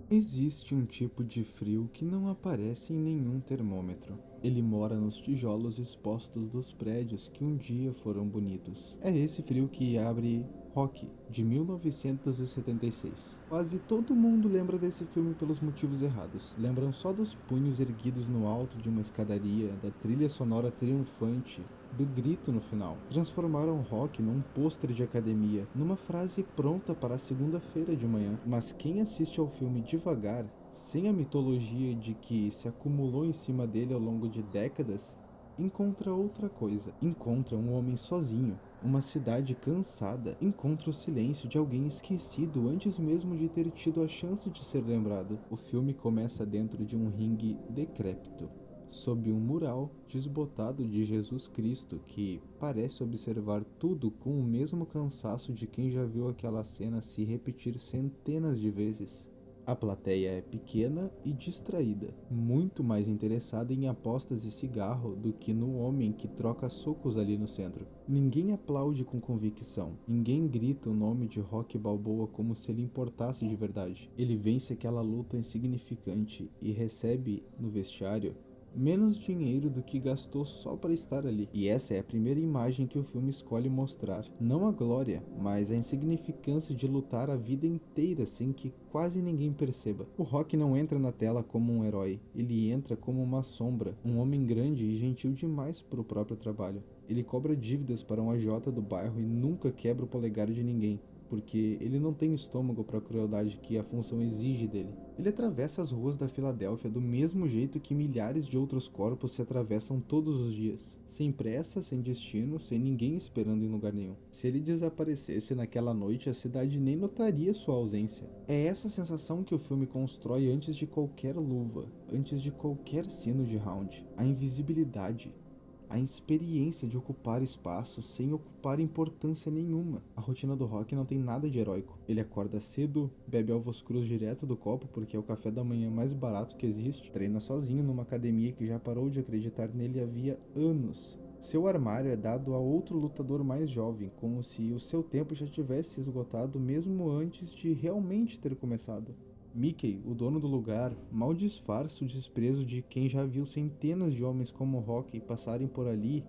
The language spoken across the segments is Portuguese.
Existe um tipo de frio que não aparece em nenhum termômetro. Ele mora nos tijolos expostos dos prédios que um dia foram bonitos. É esse frio que abre Rocky, de 1976. Quase todo mundo lembra desse filme pelos motivos errados. Lembram só dos punhos erguidos no alto de uma escadaria, da trilha sonora triunfante, do grito no final. Transformaram Rocky num pôster de academia, numa frase pronta para a segunda-feira de manhã. Mas quem assiste ao filme devagar, sem a mitologia de que se acumulou em cima dele ao longo de décadas, encontra outra coisa. Encontra um homem sozinho, uma cidade cansada, encontra o silêncio de alguém esquecido antes mesmo de ter tido a chance de ser lembrado. O filme começa dentro de um ringue decrépito, sob um mural desbotado de Jesus Cristo que parece observar tudo com o mesmo cansaço de quem já viu aquela cena se repetir centenas de vezes. A plateia é pequena e distraída, muito mais interessada em apostas e cigarro do que no homem que troca socos ali no centro. Ninguém aplaude com convicção, ninguém grita o nome de Rocky Balboa como se ele importasse de verdade. Ele vence aquela luta insignificante e recebe, no vestiário, menos dinheiro do que gastou só para estar ali. E essa é a primeira imagem que o filme escolhe mostrar. Não a glória, mas a insignificância de lutar a vida inteira sem que quase ninguém perceba. O Rocky não entra na tela como um herói, ele entra como uma sombra, um homem grande e gentil demais para o próprio trabalho. Ele cobra dívidas para um agiota do bairro e nunca quebra o polegar de ninguém, porque ele não tem estômago para a crueldade que a função exige dele. Ele atravessa as ruas da Filadélfia do mesmo jeito que milhares de outros corpos se atravessam todos os dias, sem pressa, sem destino, sem ninguém esperando em lugar nenhum. Se ele desaparecesse naquela noite, a cidade nem notaria sua ausência. É essa sensação que o filme constrói antes de qualquer luva, antes de qualquer sino de round. A invisibilidade, a experiência de ocupar espaço sem ocupar importância nenhuma. A rotina do Rocky não tem nada de heróico. Ele acorda cedo, bebe ovos crus direto do copo porque é o café da manhã mais barato que existe, treina sozinho numa academia que já parou de acreditar nele havia anos. Seu armário é dado a outro lutador mais jovem, como se o seu tempo já tivesse esgotado mesmo antes de realmente ter começado. Mickey, o dono do lugar, mal disfarça o desprezo de quem já viu centenas de homens como Rocky passarem por ali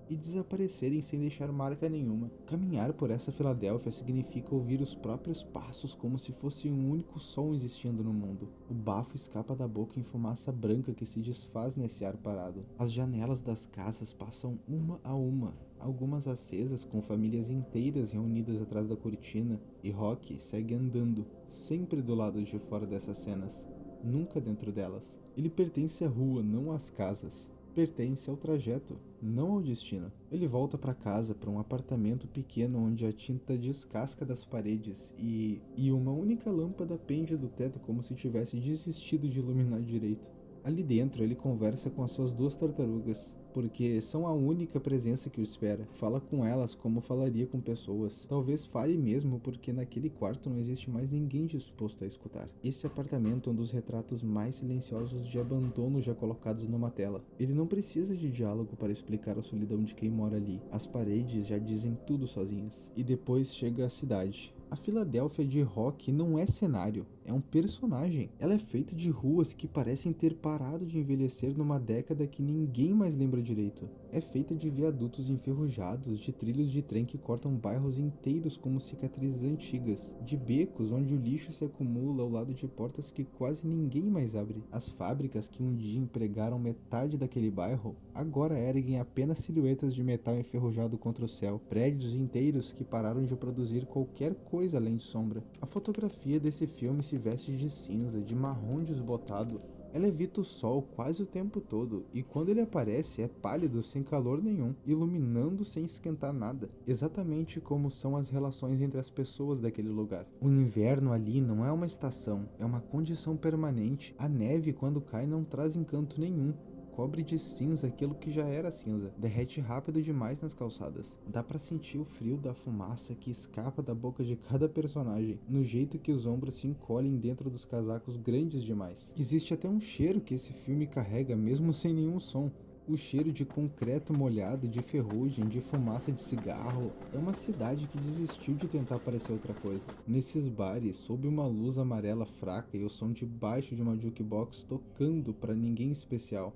e desaparecerem sem deixar marca nenhuma. Caminhar por essa Filadélfia significa ouvir os próprios passos como se fosse um único som existindo no mundo. O bafo escapa da boca em fumaça branca que se desfaz nesse ar parado. As janelas das casas passam uma a uma, algumas acesas com famílias inteiras reunidas atrás da cortina, e Rocky segue andando, sempre do lado de fora dessas cenas, nunca dentro delas. Ele pertence à rua, não às casas. Pertence ao trajeto, não ao destino. Ele volta para casa, para um apartamento pequeno onde a tinta descasca das paredes e uma única lâmpada pende do teto como se tivesse desistido de iluminar direito. Ali dentro ele conversa com as suas duas tartarugas, porque são a única presença que o espera. Fala com elas como falaria com pessoas. Talvez fale mesmo porque naquele quarto não existe mais ninguém disposto a escutar. Esse apartamento é um dos retratos mais silenciosos de abandono já colocados numa tela. Ele não precisa de diálogo para explicar a solidão de quem mora ali. As paredes já dizem tudo sozinhas. E depois chega a cidade. A Filadélfia de Rocky não é cenário, é um personagem. Ela é feita de ruas que parecem ter parado de envelhecer numa década que ninguém mais lembra direito. É feita de viadutos enferrujados, de trilhos de trem que cortam bairros inteiros como cicatrizes antigas, de becos onde o lixo se acumula ao lado de portas que quase ninguém mais abre. As fábricas que um dia empregaram metade daquele bairro, agora erguem apenas silhuetas de metal enferrujado contra o céu. Prédios inteiros que pararam de produzir qualquer coisa além de sombra. A fotografia desse filme se veste de cinza, de marrom desbotado. Ela evita o sol quase o tempo todo, e quando ele aparece é pálido, sem calor nenhum, iluminando sem esquentar nada, exatamente como são as relações entre as pessoas daquele lugar. O inverno ali não é uma estação, é uma condição permanente. A neve, quando cai, não traz encanto nenhum. cobre de cinza aquilo que já era cinza, derrete rápido demais nas calçadas. Dá pra sentir o frio da fumaça que escapa da boca de cada personagem, no jeito que os ombros se encolhem dentro dos casacos grandes demais. Existe até um cheiro que esse filme carrega mesmo sem nenhum som. O cheiro de concreto molhado, de ferrugem, de fumaça de cigarro. É uma cidade que desistiu de tentar parecer outra coisa. Nesses bares, sob uma luz amarela fraca e o som de baixo de uma jukebox tocando para ninguém especial.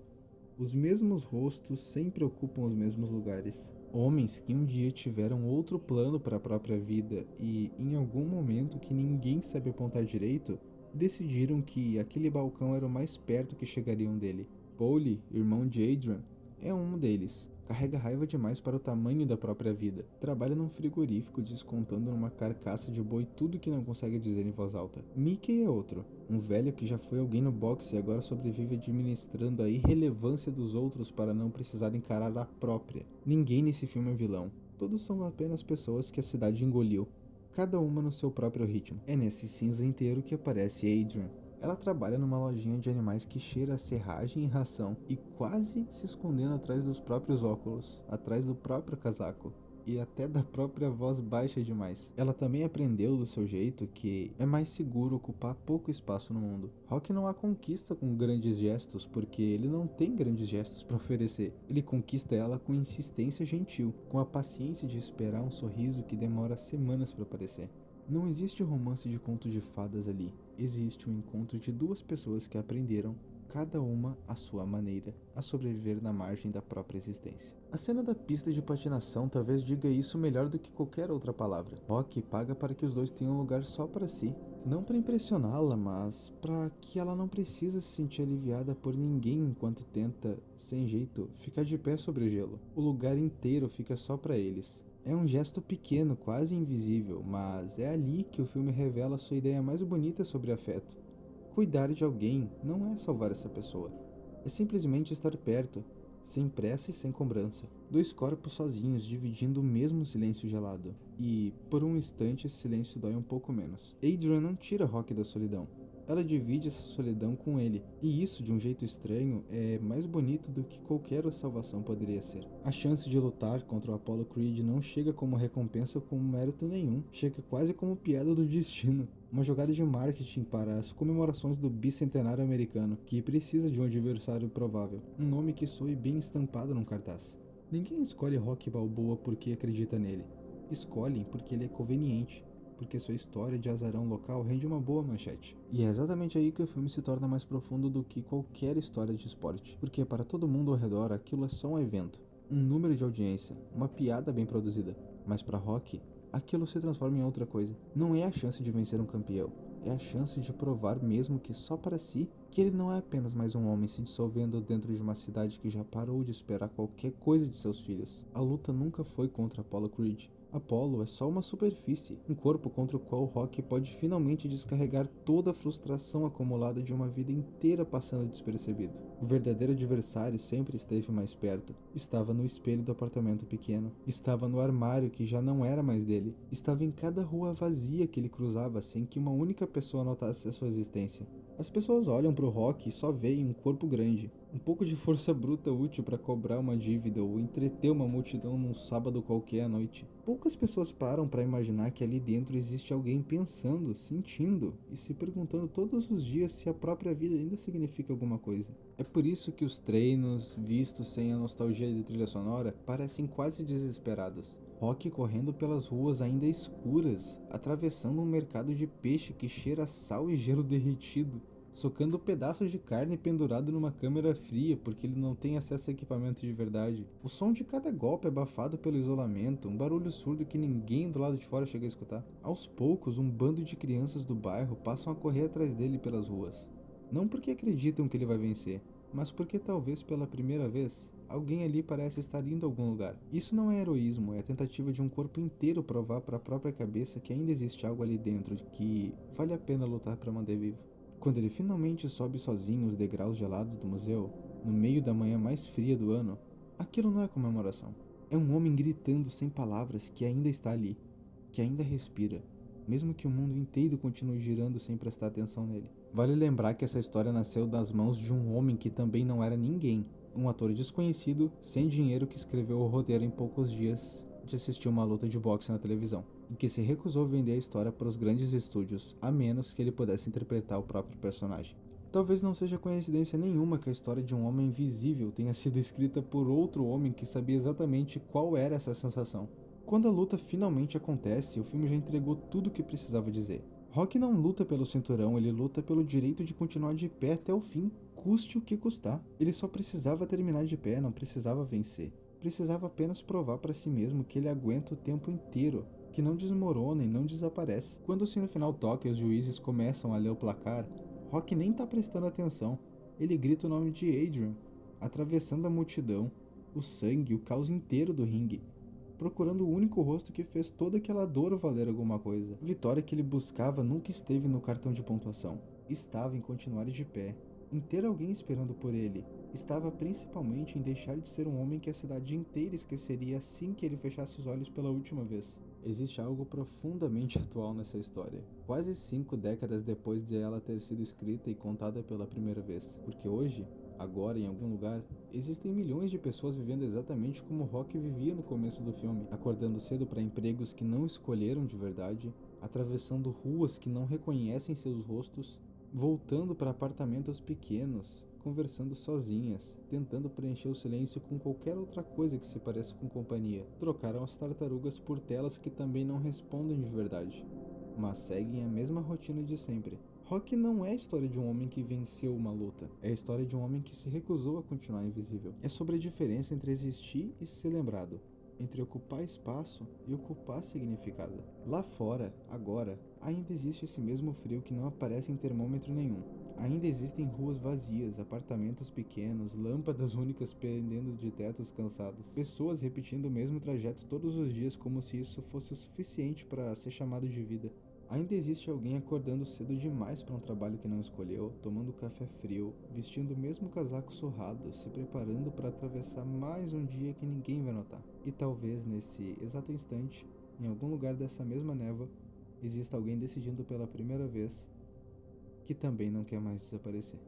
Os mesmos rostos sempre ocupam os mesmos lugares. Homens que um dia tiveram outro plano para a própria vida e, em algum momento que ninguém sabe apontar direito, decidiram que aquele balcão era o mais perto que chegariam dele. Paulie, irmão de Adrian, é um deles. Carrega raiva demais para o tamanho da própria vida. Trabalha num frigorífico descontando numa carcaça de boi tudo que não consegue dizer em voz alta. Mickey é outro. Um velho que já foi alguém no boxe e agora sobrevive administrando a irrelevância dos outros para não precisar encarar a própria. Ninguém nesse filme é vilão. Todos são apenas pessoas que a cidade engoliu. Cada uma no seu próprio ritmo. É nesse cinza inteiro que aparece Adrian. Ela trabalha numa lojinha de animais que cheira a serragem e ração, e quase se escondendo atrás dos próprios óculos, atrás do próprio casaco, e até da própria voz baixa demais. Ela também aprendeu do seu jeito que é mais seguro ocupar pouco espaço no mundo. Rock não a conquista com grandes gestos, porque ele não tem grandes gestos para oferecer. Ele conquista ela com insistência gentil, com a paciência de esperar um sorriso que demora semanas para aparecer. Não existe romance de conto de fadas ali. Existe um encontro de duas pessoas que aprenderam, cada uma à sua maneira, a sobreviver na margem da própria existência. A cena da pista de patinação talvez diga isso melhor do que qualquer outra palavra. Rock paga para que os dois tenham um lugar só para si. Não para impressioná-la, mas para que ela não precise se sentir aliviada por ninguém enquanto tenta, sem jeito, ficar de pé sobre o gelo. O lugar inteiro fica só para eles. É um gesto pequeno, quase invisível, mas é ali que o filme revela sua ideia mais bonita sobre afeto. Cuidar de alguém não é salvar essa pessoa, é simplesmente estar perto, sem pressa e sem cobrança. Dois corpos sozinhos dividindo o mesmo silêncio gelado. E, por um instante, esse silêncio dói um pouco menos. Adrian não tira Rock da solidão. Ela divide essa solidão com ele, e isso, de um jeito estranho, é mais bonito do que qualquer salvação poderia ser. A chance de lutar contra o Apollo Creed não chega como recompensa ou como mérito nenhum, chega quase como piada do destino. Uma jogada de marketing para as comemorações do bicentenário americano, que precisa de um adversário provável, um nome que soe bem estampado num cartaz. Ninguém escolhe Rocky Balboa porque acredita nele. Escolhem porque ele é conveniente, porque sua história de azarão local rende uma boa manchete. E é exatamente aí que o filme se torna mais profundo do que qualquer história de esporte, porque para todo mundo ao redor aquilo é só um evento, um número de audiência, uma piada bem produzida. Mas para Rocky, aquilo se transforma em outra coisa. Não é a chance de vencer um campeão, é a chance de provar, mesmo que só para si, que ele não é apenas mais um homem se dissolvendo dentro de uma cidade que já parou de esperar qualquer coisa de seus filhos. A luta nunca foi contra Apollo Creed. Apollo é só uma superfície, um corpo contra o qual Rock pode finalmente descarregar toda a frustração acumulada de uma vida inteira passando despercebido. O verdadeiro adversário sempre esteve mais perto. Estava no espelho do apartamento pequeno. Estava no armário que já não era mais dele. Estava em cada rua vazia que ele cruzava sem que uma única pessoa notasse a sua existência. As pessoas olham para o Rock e só veem um corpo grande, um pouco de força bruta útil para cobrar uma dívida ou entreter uma multidão num sábado qualquer à noite. Poucas pessoas param para imaginar que ali dentro existe alguém pensando, sentindo e se perguntando todos os dias se a própria vida ainda significa alguma coisa. É por isso que os treinos, vistos sem a nostalgia de trilha sonora, parecem quase desesperados. Rock correndo pelas ruas ainda escuras, atravessando um mercado de peixe que cheira a sal e gelo derretido, socando pedaços de carne pendurado numa câmera fria porque ele não tem acesso a equipamento de verdade. O som de cada golpe é abafado pelo isolamento, um barulho surdo que ninguém do lado de fora chega a escutar. Aos poucos, um bando de crianças do bairro passam a correr atrás dele pelas ruas. Não porque acreditam que ele vai vencer, mas porque talvez pela primeira vez, alguém ali parece estar indo a algum lugar. Isso não é heroísmo, é a tentativa de um corpo inteiro provar para a própria cabeça que ainda existe algo ali dentro, que vale a pena lutar para manter vivo. Quando ele finalmente sobe sozinho os degraus gelados do museu, no meio da manhã mais fria do ano, aquilo não é comemoração. É um homem gritando sem palavras que ainda está ali, que ainda respira, mesmo que o mundo inteiro continue girando sem prestar atenção nele. Vale lembrar que essa história nasceu das mãos de um homem que também não era ninguém. um ator desconhecido, sem dinheiro, que escreveu o roteiro em poucos dias de assistir uma luta de boxe na televisão, e que se recusou a vender a história para os grandes estúdios, a menos que ele pudesse interpretar o próprio personagem. Talvez não seja coincidência nenhuma que a história de um homem invisível tenha sido escrita por outro homem que sabia exatamente qual era essa sensação. Quando a luta finalmente acontece, o filme já entregou tudo o que precisava dizer. Rock não luta pelo cinturão, ele luta pelo direito de continuar de pé até o fim, custe o que custar. Ele só precisava terminar de pé, não precisava vencer. Precisava apenas provar para si mesmo que ele aguenta o tempo inteiro, que não desmorona e não desaparece. Quando o sino final toca e os juízes começam a ler o placar, Rock nem tá prestando atenção. Ele grita o nome de Adrian, atravessando a multidão, o sangue, o caos inteiro do ringue, procurando o único rosto que fez toda aquela dor valer alguma coisa. A vitória que ele buscava nunca esteve no cartão de pontuação. Estava em continuar de pé, em ter alguém esperando por ele. Estava principalmente em deixar de ser um homem que a cidade inteira esqueceria assim que ele fechasse os olhos pela última vez. Existe algo profundamente atual nessa história, quase 5 décadas depois de ela ter sido escrita e contada pela primeira vez, porque hoje, agora em algum lugar, existem milhões de pessoas vivendo exatamente como Rock vivia no começo do filme, acordando cedo para empregos que não escolheram de verdade, atravessando ruas que não reconhecem seus rostos, voltando para apartamentos pequenos, conversando sozinhas, tentando preencher o silêncio com qualquer outra coisa que se pareça com companhia. Trocaram as tartarugas por telas que também não respondem de verdade, mas seguem a mesma rotina de sempre. Rock não é a história de um homem que venceu uma luta, é a história de um homem que se recusou a continuar invisível. É sobre a diferença entre existir e ser lembrado, entre ocupar espaço e ocupar significado. Lá fora, agora, ainda existe esse mesmo frio que não aparece em termômetro nenhum. Ainda existem ruas vazias, apartamentos pequenos, lâmpadas únicas pendendo de tetos cansados, pessoas repetindo o mesmo trajeto todos os dias como se isso fosse o suficiente para ser chamado de vida. Ainda existe alguém acordando cedo demais para um trabalho que não escolheu, tomando café frio, vestindo o mesmo casaco surrado, se preparando para atravessar mais um dia que ninguém vai notar. E talvez nesse exato instante, em algum lugar dessa mesma névoa, exista alguém decidindo pela primeira vez que também não quer mais desaparecer.